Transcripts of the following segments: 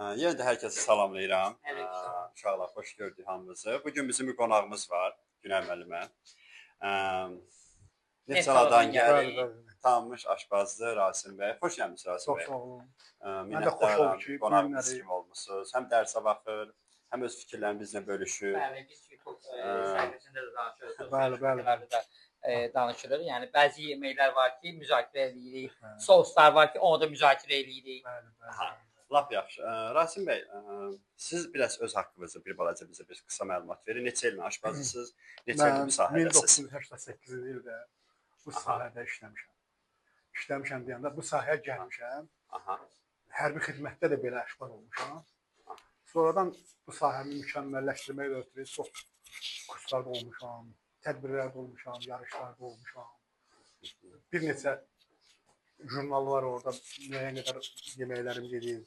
Yenə də hər kəsi salamlayıram. Uşaqlar, xoş gördük hamınızı. Bugün bizim bir qonağımız var, Günay müəllimə. Neçəladan gəlir, tanınmış aşpazdır Rasim bəy. Xoş gəlmisiniz Rasim bəy. Çox sağ olun. Minnətdaram ki, qonağımız kimi olmusunuz. Həm dərsə baxır, həm öz fikirlərini bizlə bölüşür. Bəli, biz YouTube səhifəsində də danışırıq. Bəli. Danışırıq. Yəni bəzi yeməklər var ki, müzakirə edirik. Soslar var ki, onu da müzakirə edirik. Bəli. Lap yaxşı. Rasim bəy, siz biraz öz haqqınızda bir balaca bizə bir qısa məlumat verin. Neçə ilin aşpazısınız? Neçə ilin bu sahədəsiz? 1988 ildə bu sahədə işləmişəm. İşləmişəm deyəndə bu sahəyə gəlmişəm. Hərbi xidmətdə də belə aşpaz olmuşam. Sonradan bu sahəni mükəmməlləşdirməyə ötürü çox kurslarda olmuşam, tədbirlərdə olmuşam, yarışlarda olmuşam. Bir neçə jurnal var orada, müəyyən qədər yeməklərim gedir.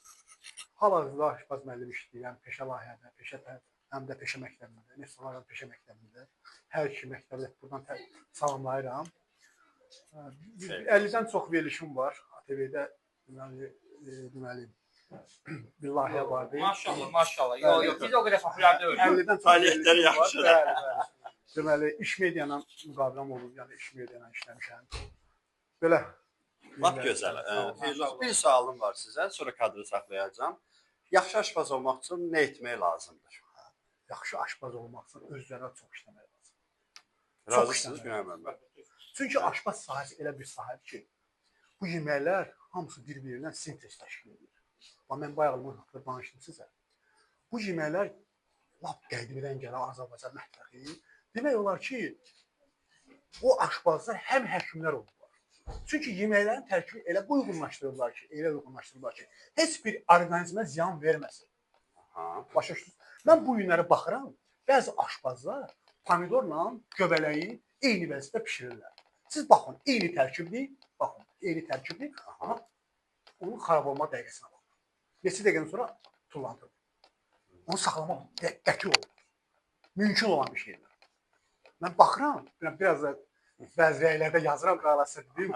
Hal-hazırda aşpaz müəllim işləyirəm, peşə layihədə, həm də peşə məktəbində, Neftçi peşə məktəbində. Hər iki məktəbdə buradan salamlayıram. 50-dən çox verilişim var. ATV-də deməli bir layihə vardı. Maşallah. Yox, biz o qədər populyar deyilik. 50-dən çox fəaliyyətlər yaxşıdır. Deməli, iş media ilə müqaviləm olub, yəni iş media ilə işləmişəm. Belə. Lap gözəl. Bir sualım var sizə, sonra kadrı saxlayacağam. Yaxşı aşpaz olmaq üçün nə etmək lazımdır? Yaxşı aşpaz olmaq üçün özlərə çox işləmək lazımdır. Razısınız Günay müəllimə? Çünki aşpaz sahəsi elə bir sahədir ki, bu yeməklər hamısı bir-birindən sintez təşkil edir. Mən bayaq bunu danışdım sizə. Bu yeməklər lap qədimdən gələn Azərbaycan mətbəxi. Demək olar ki, o aşpazlar həm həkimlər oldular. Çünki yeməklərin tərkibi elə uyğunlaşdırırlar ki, heç bir orqanizmə ziyan verməsin. Başa düşdünüz? Mən bu günləri baxıram, bəzi aşpazlar pomidorla göbələyi eyni vəziyyətdə pişirirlər. Siz baxın, eyni tərkibli, amma onun xarab olma dəqiqəsinə baxın. Neçə dəqiqədən sonra tullandır. Onu saxlamaq qəti olur. Mümkün olan bir şeydir. Mən baxıram, biraz da bəzi rəylərdə yazıram qarası dedim,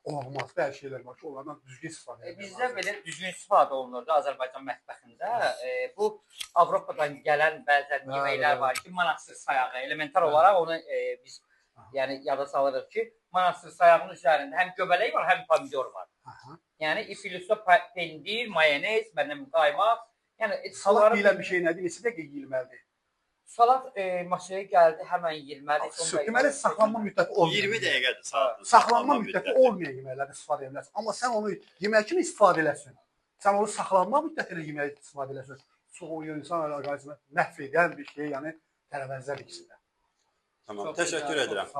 olmaz, bəzi şeylər var ki, onlardan düzgün istifadə edilir. Bizdə belə düzgün istifadə olunurdu Azərbaycan mətbəxində. Bu Avropadan gələn bəzən yeməklər var ki, manastır sayağı, elementar olaraq onu biz yada salırıq ki, manastır sayağının üzərində həm göbələk var, həm pomidor var. Yəni ifiliso, pendir, mayonez, qaymaq. Salat deyilən bir şey nədir? Neçə dəqiqə yeyilməlidir? Salat masaya gəldi, həmən yeyilməlidir. Deməli, saxlanma müddəti olmayan. 20 dəqiqədir salatın. Saxlanma müddəti olmayan yeməklərdən istifadə edirsən. Amma sən onu yemək kimi istifadə eləsin. Sən onu saxlanma müddətində yeməyə istifadə eləsin. O insan orqanizmini məhv edən bir şey, yəni tərəvəzlər ikisi də. Tamam, təşəkkür edirəm.